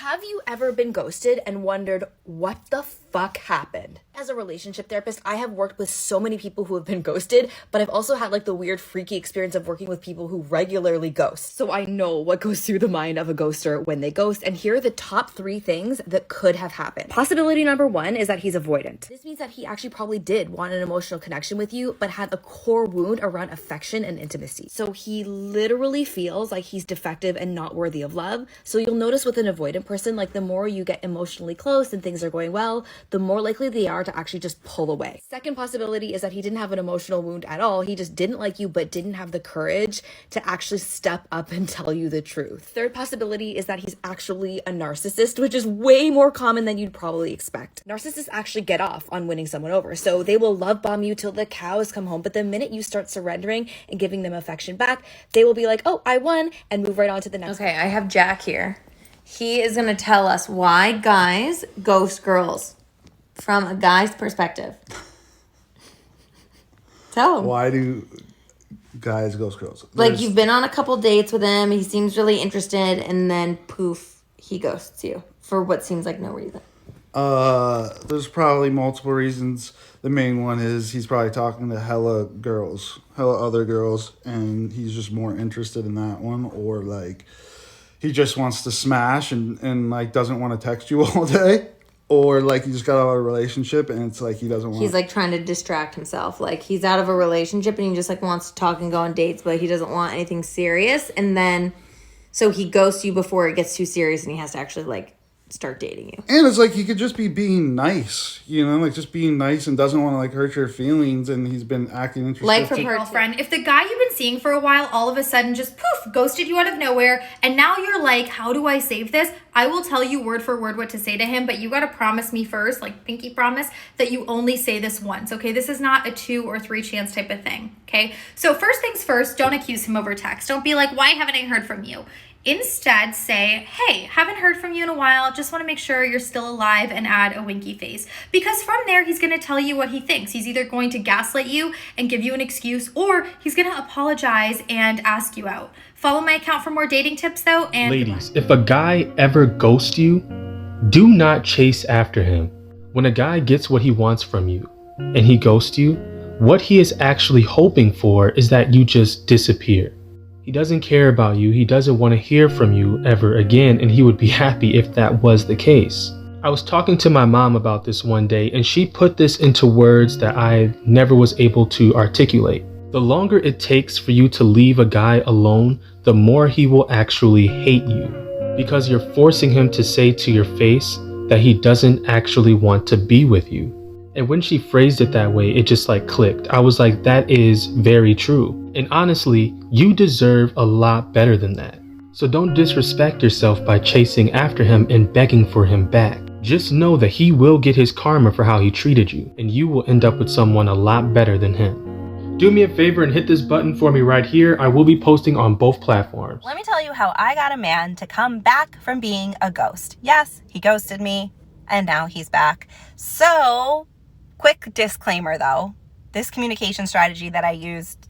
Have you ever been ghosted and wondered what the fuck happened? As a relationship therapist, I have worked with so many people who have been ghosted, but I've also had like the weird freaky experience of working with people who regularly ghost. So I know what goes through the mind of a ghoster when they ghost, and here are the top 3 things that could have happened. Possibility number 1 is that he's avoidant. This means that he actually probably did want an emotional connection with you, but had a core wound around affection and intimacy. So he literally feels like he's defective and not worthy of love. So you'll notice with an avoidant person, like the more you get emotionally close and things are going well, the more likely they are to actually just pull away. Second possibility is that he didn't have an emotional wound at all. He just didn't like you, but didn't have the courage to actually step up and tell you the truth. Third possibility is that he's actually a narcissist, which is way more common than you'd probably expect. Narcissists actually get off on winning someone over. So they will love bomb you till the cows come home. But the minute you start surrendering and giving them affection back, they will be like, oh, I won, and move right on to the next. Okay, I have Jack here. He is going to tell us why guys ghost girls from a guy's perspective. Tell him. Why do guys ghost girls? Like, you've been on a couple dates with him, he seems really interested, and then poof, he ghosts you for what seems like no reason. There's probably multiple reasons. The main one is he's probably talking to hella other girls, and he's just more interested in that one, or like he just wants to smash and like doesn't want to text you all day, or like he just got out of a relationship and it's like he doesn't want. He's like trying to distract himself. Like he's out of a relationship and he just like wants to talk and go on dates, but he doesn't want anything serious. And then so he ghosts you before it gets too serious and he has to actually like start dating you. And it's like he could just be being nice, like just being nice and doesn't want to like hurt your feelings, and he's been acting interested. Like for Hey, girlfriend, if the guy you've been seeing for a while all of a sudden just poof ghosted you out of nowhere, and now you're like, how do I save this? I will tell you word for word what to say to him, but you got to promise me first, like pinky promise, that you only say this once, okay? This is not a 2 or 3 chance type of thing, okay? So first things first, don't accuse him over text. Don't be like, why haven't I heard from you? Instead, say, hey, haven't heard from you in a while. Just want to make sure you're still alive, and add a winky face. Because from there, he's going to tell you what he thinks. He's either going to gaslight you and give you an excuse, or he's going to apologize and ask you out. Follow my account for more dating tips, though. And ladies, if a guy ever ghosts you, do not chase after him. When a guy gets what he wants from you and he ghosts you, what he is actually hoping for is that you just disappear. He doesn't care about you, he doesn't want to hear from you ever again, and he would be happy if that was the case. I was talking to my mom about this one day, and she put this into words that I never was able to articulate. The longer it takes for you to leave a guy alone, the more he will actually hate you, because you're forcing him to say to your face that he doesn't actually want to be with you. And when she phrased it that way, it just like clicked. I was like, that is very true. And honestly, you deserve a lot better than that. So don't disrespect yourself by chasing after him and begging for him back. Just know that he will get his karma for how he treated you, and you will end up with someone a lot better than him. Do me a favor and hit this button for me right here. I will be posting on both platforms. Let me tell you how I got a man to come back from being a ghost. Yes, he ghosted me, and now he's back. So, quick disclaimer though, this communication strategy that I used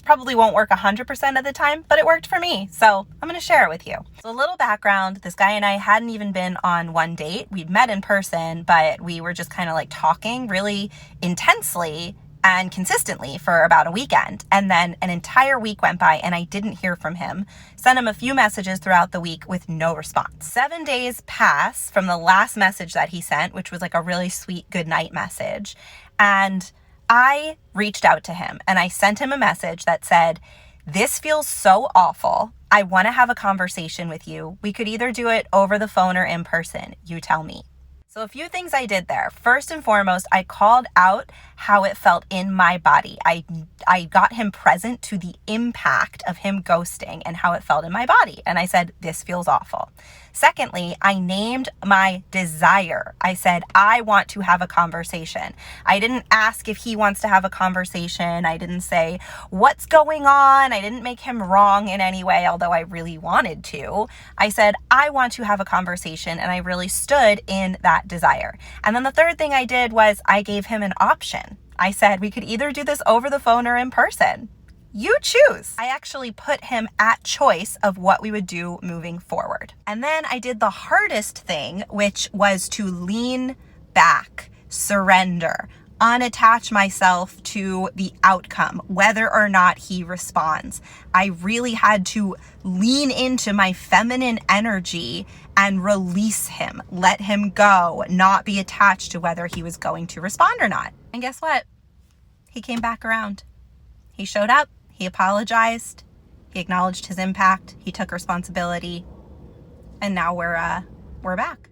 probably won't work 100% of the time, but it worked for me. So I'm going to share it with you. So a little background, this guy and I hadn't even been on one date. We'd met in person, but we were just kind of like talking really intensely and consistently for about a weekend. And then an entire week went by and I didn't hear from him. Sent him a few messages throughout the week with no response. 7 days pass from the last message that he sent, which was like a really sweet goodnight message. And I reached out to him and I sent him a message that said, this feels so awful. I want to have a conversation with you. We could either do it over the phone or in person. You tell me. So a few things I did there. First and foremost, I called out how it felt in my body. I got him present to the impact of him ghosting and how it felt in my body. And I said, this feels awful. Secondly, I named my desire. I said, I want to have a conversation. I didn't ask if he wants to have a conversation. I didn't say, what's going on? I didn't make him wrong in any way, although I really wanted to. I said, I want to have a conversation, and I really stood in that desire. And then the third thing I did was I gave him an option. I said, we could either do this over the phone or in person. You choose. I actually put him at choice of what we would do moving forward. And then I did the hardest thing, which was to lean back, surrender, unattach myself to the outcome, whether or not he responds. I really had to lean into my feminine energy and release him, let him go, not be attached to whether he was going to respond or not. And guess what? He came back around. He showed up, he apologized, he acknowledged his impact, he took responsibility, and now we're back.